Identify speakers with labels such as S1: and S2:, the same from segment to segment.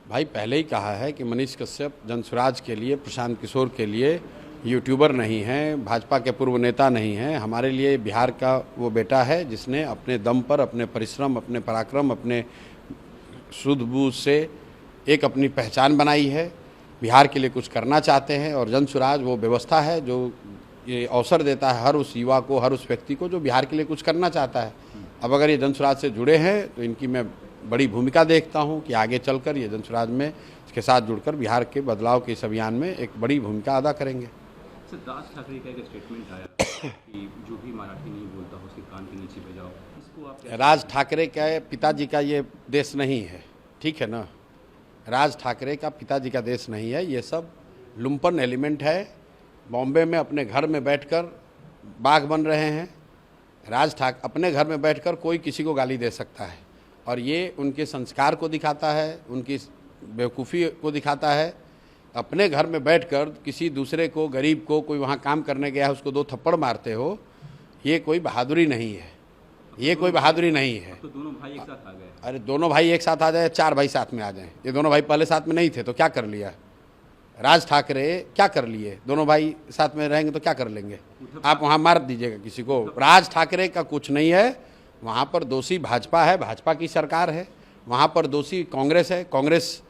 S1: भाई पहले ही कहा है कि मनीष कश्यप जनसुराज के लिए, प्रशांत किशोर के लिए यूट्यूबर नहीं हैं, भाजपा के पूर्व नेता नहीं हैं। हमारे लिए बिहार का वो बेटा है जिसने अपने दम पर, अपने परिश्रम, अपने पराक्रम, अपने सूझबूझ से एक अपनी पहचान बनाई है। बिहार के लिए कुछ करना चाहते हैं और जनसुराज वो व्यवस्था है जो ये अवसर देता है हर उस युवा को, हर उस व्यक्ति को जो बिहार के लिए कुछ करना चाहता है। अब अगर ये जनसुराज से जुड़े हैं तो इनकी मैं बड़ी भूमिका देखता हूँ कि आगे चलकर ये जनसुराज में इसके साथ जुड़कर बिहार के बदलाव के इस अभियान में एक बड़ी भूमिका अदा करेंगे।
S2: सर, राज ठाकरे का एक स्टेटमेंट आया कि जो भी मराठी नहीं बोलता हो उसके कान के नीचे बजाओ, इसको आप
S1: राज ठाकरे के पिताजी का ये देश नहीं है, ठीक है ना। राज ठाकरे का पिताजी का देश नहीं है, ये सब लुम्पन एलिमेंट है। बॉम्बे में अपने घर में बैठकर बाघ बन रहे हैं। राज ठाकरे अपने घर में बैठकर कोई किसी को गाली दे सकता है और ये उनके संस्कार को दिखाता है, उनकी बेवकूफ़ी को दिखाता है। अपने घर में बैठकर किसी दूसरे को, गरीब को, कोई वहाँ काम करने गया है उसको 2 थप्पड़ मारते हो, ये कोई बहादुरी नहीं है, ये कोई बहादुरी नहीं है।
S2: तो दोनों भाई एक साथ आ गए।
S1: अरे दोनों भाई एक साथ आ जाए, 4 भाई साथ में आ जाएं। ये दोनों भाई पहले साथ में नहीं थे तो क्या कर लिया राज ठाकरे, क्या कर लिए? दोनों भाई साथ में रहेंगे तो क्या कर लेंगे? आप वहाँ मार दीजिएगा किसी को। राज ठाकरे का कुछ नहीं है, वहाँ पर दोषी भाजपा है, भाजपा की सरकार है। वहाँ पर दोषी कांग्रेस है, कांग्रेस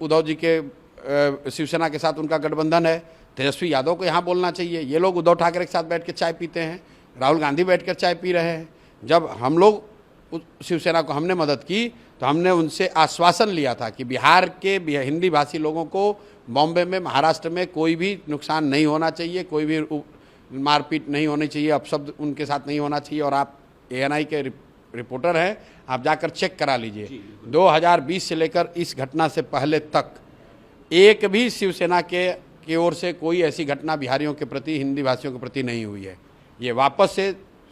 S1: उद्धव जी के शिवसेना के साथ उनका गठबंधन है। तेजस्वी यादव को यहाँ बोलना चाहिए। ये लोग उद्धव ठाकरे के साथ बैठ कर चाय पीते हैं, राहुल गांधी बैठ कर चाय पी रहे हैं। जब हम लोग शिवसेना को हमने मदद की तो हमने उनसे आश्वासन लिया था कि बिहार के हिंदी भाषी लोगों को बॉम्बे में, महाराष्ट्र में कोई भी नुकसान नहीं होना चाहिए, कोई भी मारपीट नहीं होनी चाहिए, अपशब्द उनके साथ नहीं होना चाहिए। और आप ANI के रिपोर्टर हैं, आप जाकर चेक करा लीजिए। 2020 से लेकर इस घटना से पहले तक एक भी शिवसेना की ओर से कोई ऐसी घटना बिहारियों के प्रति, हिंदी भाषियों के प्रति नहीं हुई है। ये वापस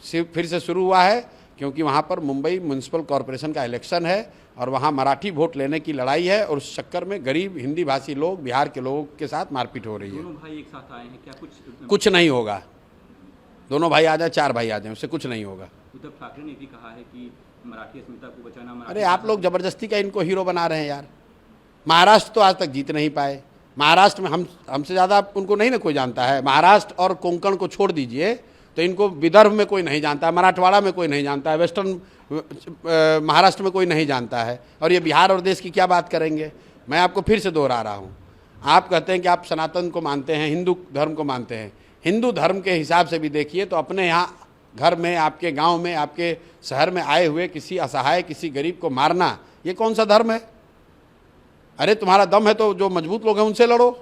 S1: से फिर से शुरू हुआ है क्योंकि वहाँ पर मुंबई म्यूनसिपल कॉरपोरेशन का इलेक्शन है और वहाँ मराठी वोट लेने की लड़ाई है और उस चक्कर में गरीब हिंदी भाषी लोग, बिहार के लोगों के साथ मारपीट हो रही है।
S2: दोनों भाई एक साथ आए हैं, क्या
S1: कुछ नहीं होगा। दोनों भाई आ जाए, 4 भाई आ जाए, उससे कुछ नहीं होगा।
S2: उद्धव ठाकरे ने भी कहा है कि मराठी अस्मिता को बचाना।
S1: अरे आप लोग जबरदस्ती का इनको हीरो बना रहे हैं यार। महाराष्ट्र तो आज तक जीत नहीं पाए। महाराष्ट्र में हमसे ज़्यादा उनको नहीं ना कोई जानता है। महाराष्ट्र और कोंकण को छोड़ दीजिए तो इनको विदर्भ में कोई नहीं जानता है, मराठवाड़ा में कोई नहीं जानता है, वेस्टर्न महाराष्ट्र में कोई नहीं जानता है। और ये बिहार और देश की क्या बात करेंगे? मैं आपको फिर से दोहरा रहा हूँ। आप कहते हैं कि आप सनातन को मानते हैं, हिंदू धर्म को मानते हैं। हिंदू धर्म के हिसाब से भी देखिए तो अपने यहाँ घर में, आपके गांव में, आपके शहर में आए हुए किसी असहाय, किसी गरीब को मारना, ये कौन सा धर्म है? अरे तुम्हारा दम है तो जो मजबूत लोग हैं उनसे लड़ो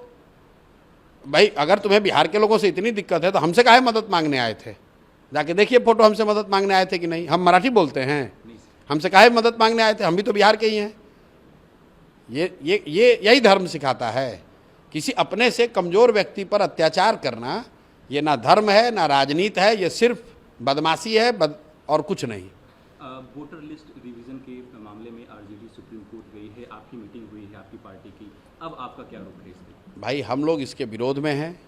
S1: भाई। अगर तुम्हें बिहार के लोगों से इतनी दिक्कत है तो हमसे काहे मदद मांगने आए थे? जाके देखिए फोटो, हमसे मदद मांगने आए थे कि नहीं? हम मराठी बोलते हैं, हमसे काहे मदद मांगने आए थे? हम भी तो बिहार के ही हैं। ये यही धर्म सिखाता है। किसी अपने से कमज़ोर व्यक्ति पर अत्याचार करना, ये ना धर्म है ना राजनीति है, ये सिर्फ बदमाशी है और कुछ नहीं।
S2: वोटर लिस्ट रिवीजन के मामले में RJD सुप्रीम कोर्ट गई है, आपकी मीटिंग हुई है आपकी पार्टी की, अब आपका क्या रुख है इसमें?
S1: भाई हम लोग इसके विरोध में हैं।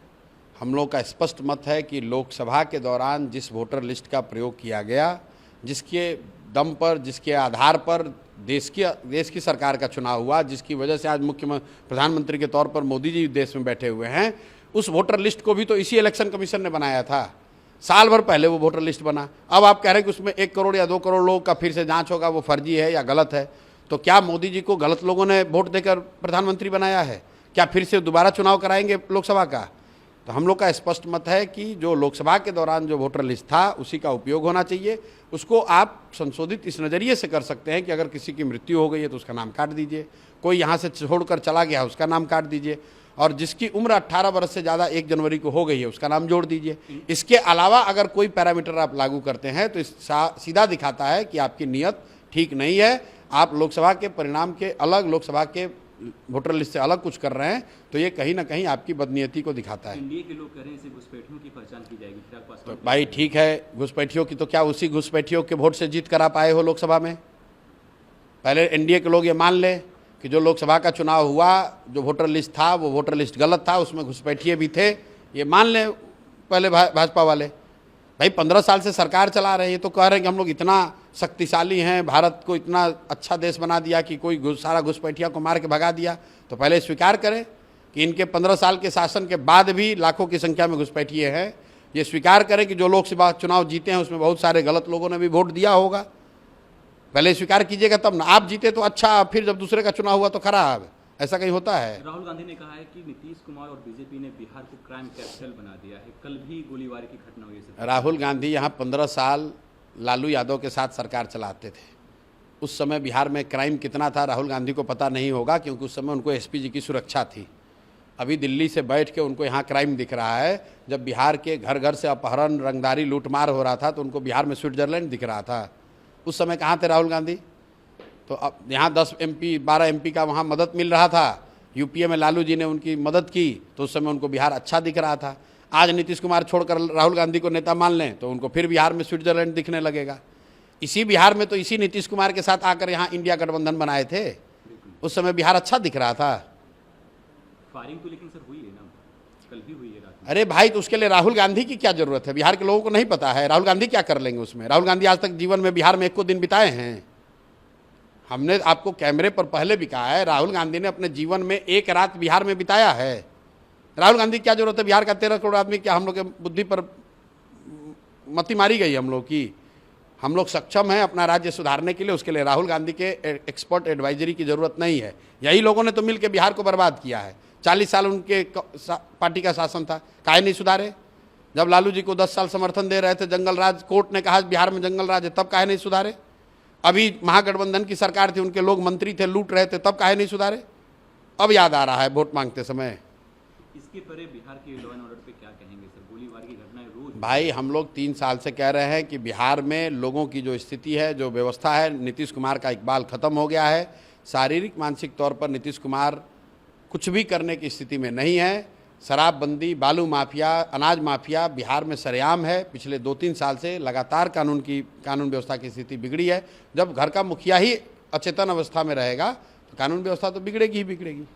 S1: हम लोग का स्पष्ट मत है कि लोकसभा के दौरान जिस वोटर लिस्ट का प्रयोग किया गया, जिसके दम पर, जिसके आधार पर देश की सरकार का चुनाव हुआ, जिसकी वजह से आज प्रधानमंत्री के तौर पर मोदी जी देश में बैठे हुए हैं, उस वोटर लिस्ट को भी तो इसी इलेक्शन कमीशन ने बनाया था। साल भर पहले वो वोटर लिस्ट बना। अब आप कह रहे हैं कि उसमें 1 करोड़ या 2 करोड़ लोगों का फिर से जांच होगा, वो फर्जी है या गलत है। तो क्या मोदी जी को गलत लोगों ने वोट देकर प्रधानमंत्री बनाया है? क्या फिर से दोबारा चुनाव कराएंगे लोकसभा का? तो हम लोग का स्पष्ट मत है कि जो लोकसभा के दौरान जो वोटर लिस्ट था उसी का उपयोग होना चाहिए। उसको आप संशोधित इस नज़रिए से कर सकते हैं कि अगर किसी की मृत्यु हो गई है तो उसका नाम काट दीजिए, कोई यहाँ से छोड़कर चला गया उसका नाम काट दीजिए, और जिसकी उम्र 18 वर्ष से ज़्यादा 1 जनवरी को हो गई है उसका नाम जोड़ दीजिए। इसके अलावा अगर कोई पैरामीटर आप लागू करते हैं तो सीधा दिखाता है कि आपकी नीयत ठीक नहीं है। आप लोकसभा के परिणाम के अलग, लोकसभा के वोटर लिस्ट से अलग कुछ कर रहे हैं, तो ये कहीं ना कहीं आपकी बदनीयती को दिखाता है।
S2: एनडीए के लोग कह रहे हैं इसे घुसपैठियों की पहचान की जाएगी।
S1: तो भाई ठीक है, घुसपैठियों की, तो क्या उसी घुसपैठियों के वोट से जीत कर आप आए हो लोकसभा में? पहले एनडीए के लोग ये मान ले कि जो लोकसभा का चुनाव हुआ, जो वोटर लिस्ट था वो वोटर लिस्ट गलत था, उसमें घुसपैठिए भी थे, ये मान लें पहले भाजपा वाले। भाई 15 साल से सरकार चला रहे हैं, तो कह रहे हैं कि हम लोग इतना शक्तिशाली हैं, भारत को इतना अच्छा देश बना दिया कि कोई सारा घुसपैठिया को मार के भगा दिया। तो पहले स्वीकार करें कि इनके 15 साल के शासन के बाद भी लाखों की संख्या में घुसपैठिए हैं। ये स्वीकार करें कि जो लोकसभा चुनाव जीते हैं उसमें बहुत सारे गलत लोगों ने भी वोट दिया होगा। पहले स्वीकार कीजिएगा तब ना। आप जीते तो अच्छा, फिर जब दूसरे का चुनाव हुआ तो खराब। ऐसा कहीं होता है?
S2: राहुल गांधी ने कहा है कि नीतीश कुमार और बीजेपी ने बिहार को क्राइम कैपिटल बना दिया है। कल भी गोलीबारी की घटना हुई है।
S1: राहुल गांधी यहाँ 15 साल लालू यादव के साथ सरकार चलाते थे। उस समय बिहार में क्राइम कितना था राहुल गांधी को पता नहीं होगा, क्योंकि उस समय उनको एसपी जी की सुरक्षा थी। अभी दिल्ली से बैठ के उनको यहाँ क्राइम दिख रहा है। जब बिहार के घर घर से अपहरण, रंगदारी, लूटमार हो रहा था तो उनको बिहार में स्विट्जरलैंड दिख रहा था। उस समय कहाँ थे राहुल गांधी? तो अब यहाँ 10 MP 12 MP का वहाँ मदद मिल रहा था। यूपीए में लालू जी ने उनकी मदद की तो उस समय उनको बिहार अच्छा दिख रहा था। आज नीतीश कुमार छोड़कर राहुल गांधी को नेता मान लें तो उनको फिर बिहार में स्विट्जरलैंड दिखने लगेगा। इसी बिहार में तो इसी नीतीश कुमार के साथ आकर यहाँ इंडिया गठबंधन बनाए थे। उस समय बिहार अच्छा दिख रहा था।
S2: फायरिंग तो लेकिन सर हुई है ना, कल भी हुई है रात में।
S1: अरे भाई, तो उसके लिए राहुल गांधी की क्या जरूरत है? बिहार के लोगों को नहीं पता है राहुल गांधी क्या कर लेंगे उसमें? राहुल गांधी आज तक जीवन में बिहार में 1 दिन बिताए हैं? हमने आपको कैमरे पर पहले भी कहा है, राहुल गांधी ने अपने जीवन में 1 रात बिहार में बिताया है। राहुल गांधी क्या जरूरत है? बिहार का 13 करोड़ आदमी, क्या हम लोग के बुद्धि पर मती मारी गई हम लोग की? हम लोग सक्षम हैं अपना राज्य सुधारने के लिए। उसके लिए राहुल गांधी के एक्सपर्ट एडवाइजरी की जरूरत नहीं है। यही लोगों ने तो मिलकर बिहार को बर्बाद किया है। 40 साल उनके पार्टी का शासन था, काहे नहीं सुधारे? जब लालू जी को 10 साल समर्थन दे रहे थे, जंगल राज, कोर्ट ने कहा बिहार में जंगल राज है, तब काहे नहीं सुधारे? अभी महागठबंधन की सरकार थी, उनके लोग मंत्री थे, लूट रहे थे, तब काहे नहीं सुधारे? अब याद आ रहा है वोट मांगते समय।
S2: इसके परे बिहार के लॉ एंड ऑर्डर पे क्या कहेंगे सर? गोलीबारी की घटनाएं रोज।
S1: भाई, हम लोग 3 साल से कह रहे हैं कि बिहार में लोगों की जो स्थिति है, जो व्यवस्था है, नीतीश कुमार का इकबाल खत्म हो गया है। शारीरिक मानसिक तौर पर नीतीश कुमार कुछ भी करने की स्थिति में नहीं है। शराबबंदी, बालू माफिया, अनाज माफिया बिहार में सरेआम है। पिछले 2-3 साल से लगातार कानून व्यवस्था की स्थिति बिगड़ी है। जब घर का मुखिया ही अचेतन अवस्था में रहेगा तो कानून व्यवस्था तो बिगड़ेगी ही बिगड़ेगी।